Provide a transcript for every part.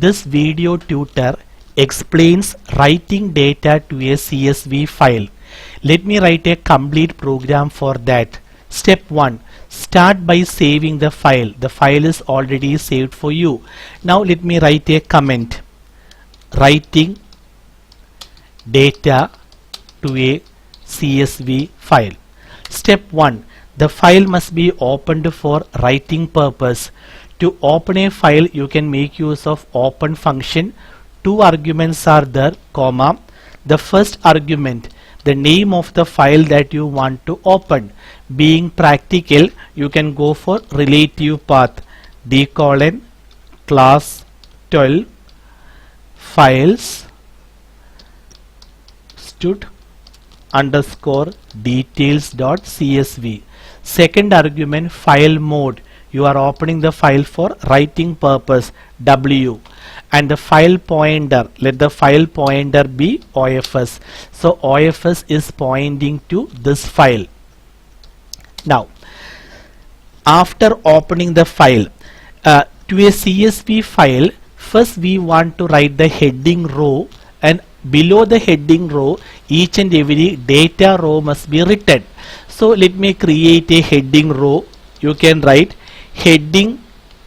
This video tutor explains writing data to a CSV file. Let me write a complete program for that. Step 1. Start by saving the file. The file is already saved for you. Now let me write a comment. Writing data to a CSV file. Step 1. The file must be opened for writing purpose. To open a file, you can make use of open function. Two arguments are there, comma. The first argument, the name of the file that you want to open. Being practical, you can go for relative path. D: class 12 files stud underscore details.csv. Second argument, file mode. You are opening the file for writing purpose, W, and the file pointer, let the file pointer be OFS. So OFS is pointing to this file. Now after opening the file to a CSV file, first we want to write the heading row, and below the heading row each and every data row must be written. So let me create a heading row. You can write heading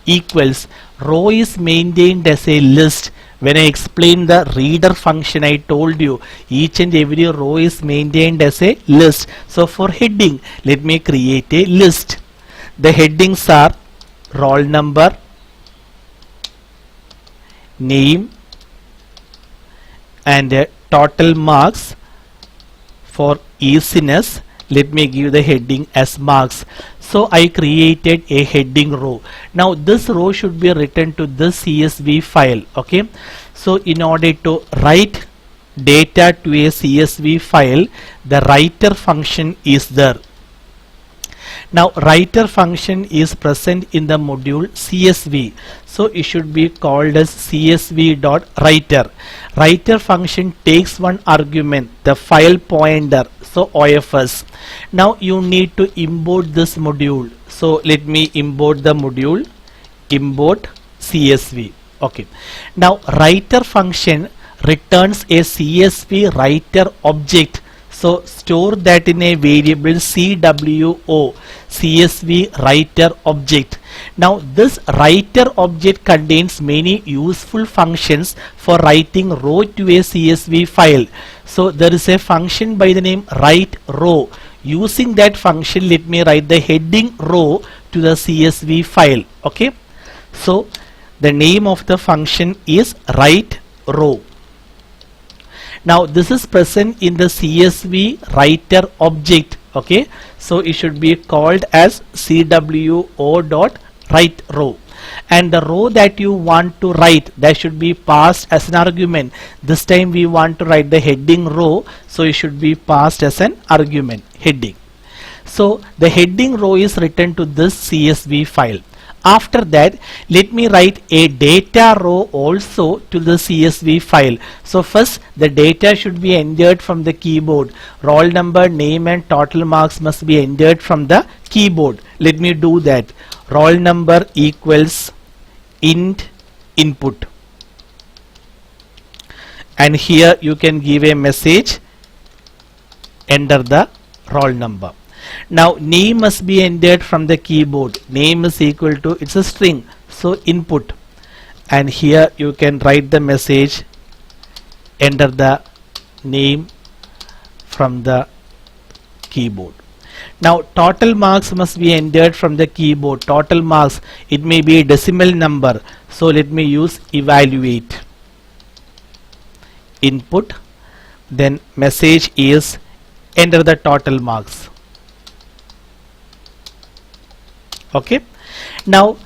equals, row is maintained as a list. When I explained the reader function, I told you each and every row is maintained as a list. So for heading, let me create a list. The headings are roll number, name, and total marks. For easiness, let me give the heading as marks. So I created a heading row. Now this row should be written to this CSV file. Okay. So in order to write data to a CSV file, the writer function is there. Now writer function is present in the module CSV. So it should be called as CSV.writer. Writer function takes one argument, the file pointer, so OFS. Now you need to import this module. So let me import the module, import CSV. Okay. Now writer function returns a CSV writer object. So store that in a variable CWO, CSV writer object. Now this writer object contains many useful functions for writing row to a CSV file. So there is a function by the name write row. Using that function, let me write the heading row to the CSV file. Okay. So the name of the function is write row. Now this is present in the CSV writer object. Okay, so it should be called as CWO.write row, and the row that you want to write, that should be passed as an argument. This time we want to write the heading row, so it should be passed as an argument, heading. So the heading row is written to this CSV file. After that, let me write a data row also to the CSV file. So first the data should be entered from the keyboard. Roll number, name, and total marks must be entered from the keyboard. Let me do that. Roll number equals int input, and here you can give a message, enter the roll number. Now name must be entered from the keyboard. Name is equal to, it's a string, so input, and here you can write the message, enter the name from the keyboard. Now total marks must be entered from the keyboard. Total marks, it may be a decimal number, so let me use evaluate, input, then message is enter the total marks. Okay. Now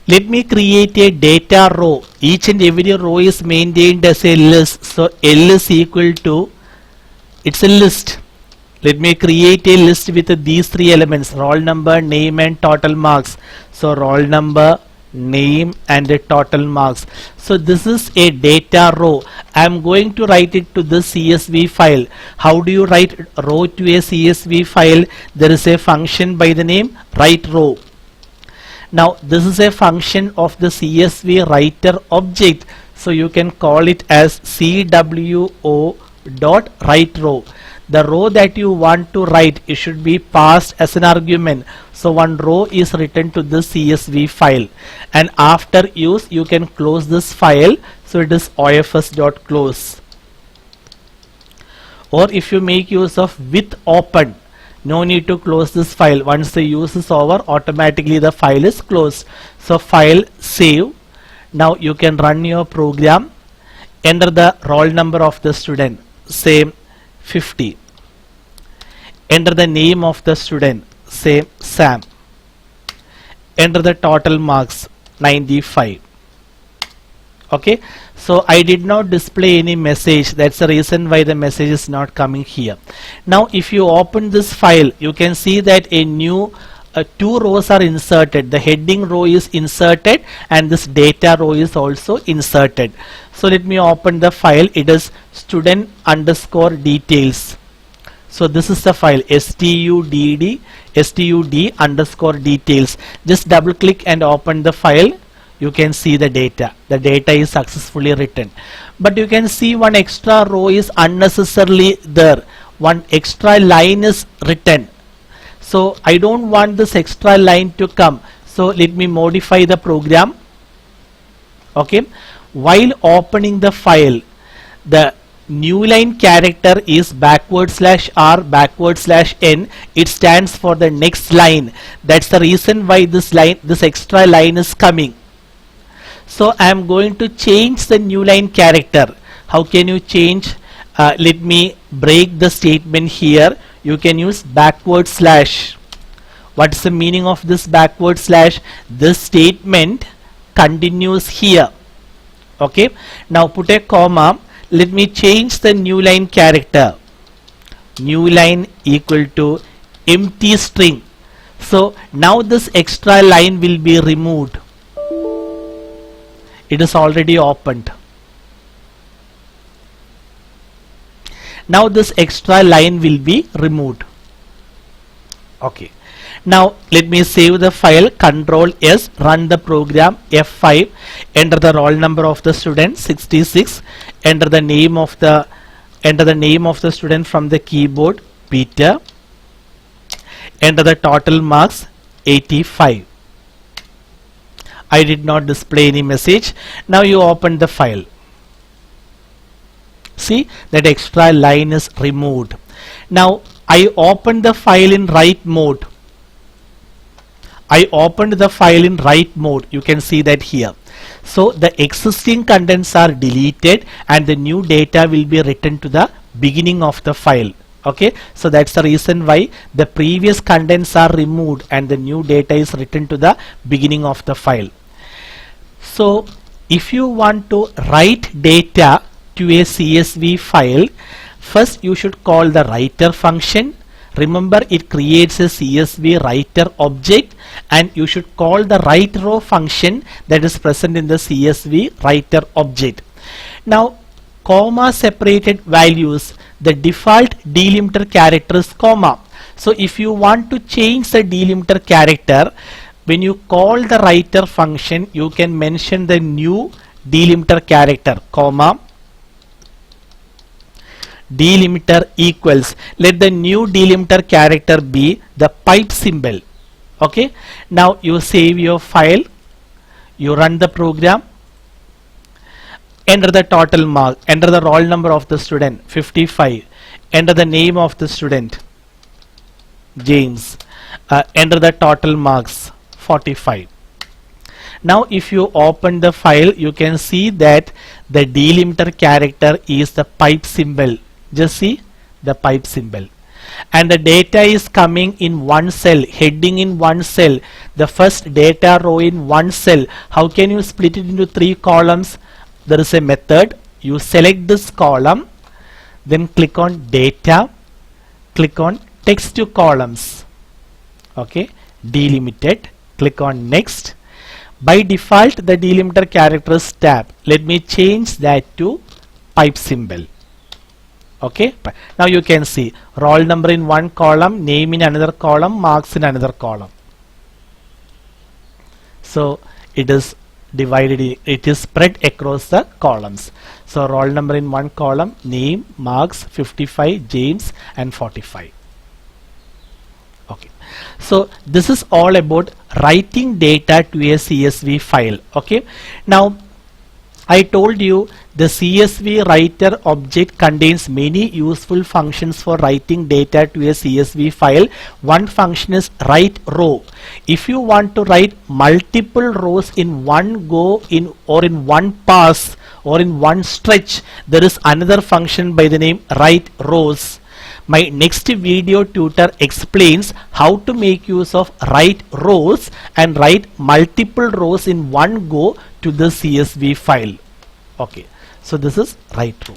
let me create a data row. Each and every row is maintained as a list. So L is equal to, it's a list. Let me create a list with these three elements, roll number, name, and total marks. So roll number, name, and the total marks. So this is a data row. I am going to write it to this CSV file. How do you write row to a CSV file? There is a function by the name write row. Now this is a function of the CSV writer object, so you can call it as CWO dot write row. The row that you want to write, it should be passed as an argument. So one row is written to this CSV file, and after use you can close this file. So it is ofs.close. Or if you make use of with open, no need to close this file. Once the use is over, automatically the file is closed. So file, save. Now you can run your program. Enter the roll number of the student, say 50. Enter the name of the student, say Sam. Enter the total marks, 95. Okay, so I did not display any message. That's the reason why the message is not coming here. Now if you open this file, you can see that a new two rows are inserted. The heading row is inserted and this data row is also inserted. So let me open the file. It is student underscore details. So this is the file, stud underscore details. Just double click and open the file. You can see the data. The data is successfully written. But you can see one extra row is unnecessarily there. One extra line is written. So I don't want this extra line to come. So let me modify the program. Okay. While opening the file, the new line character is /r /n. It stands for the next line. That's the reason why this extra line is coming. So I am going to change the new line character. How can you change? Let me break the statement here. You can use /. What's the meaning of this /? This statement continues here. Okay. Now put a comma. Let me change the new line character. New line equal to empty string. So now this extra line will be removed. It is already opened. Now this extra line will be removed. Okay. Now let me save the file. Control S, run the program. F5. Enter the roll number of the student, 66. Enter the name of the student from the keyboard, Peter. Enter the total marks, 85. I did not display any message. Now you open the file. See, that extra line is removed. Now I opened the file in write mode. You can see that here. So the existing contents are deleted and the new data will be written to the beginning of the file. Okay, so that's the reason why the previous contents are removed and the new data is written to the beginning of the file. So if you want to write data to a CSV file, first you should call the writer function. Remember, it creates a CSV writer object, and you should call the write row function that is present in the CSV writer object. Now comma separated values, the default delimiter character is comma. So if you want to change the delimiter character, when you call the writer function, you can mention the new delimiter character, comma, delimiter equals, let the new delimiter character be the pipe symbol. Okay, now you save your file, you run the program, enter the total mark, enter the roll number of the student, 55, enter the name of the student, James, enter the total marks, 45. Now if you open the file, you can see that the delimiter character is the pipe symbol. Just see the pipe symbol, and the data is coming in one cell, heading in one cell, the first data row in one cell. How can you split it into 3 columns? There is a method. You select this column, then click on data, click on text to columns. Okay, delimited, click on next. By default the delimiter character is tab. Let me change that to pipe symbol. Okay, now you can see roll number in one column, name in another column, marks in another column. So it is it is spread across the columns. So roll number in one column, name, marks, 55, James, and 45. Okay, so this is all about writing data to a CSV file. Okay, now I told you the CSV writer object contains many useful functions for writing data to a CSV file. One function is write row. If you want to write multiple rows in one go or in one pass or in one stretch, there is another function by the name write rows. My next video tutor explains how to make use of write rows and write multiple rows in one go to the CSV file. Okay, so this is write row.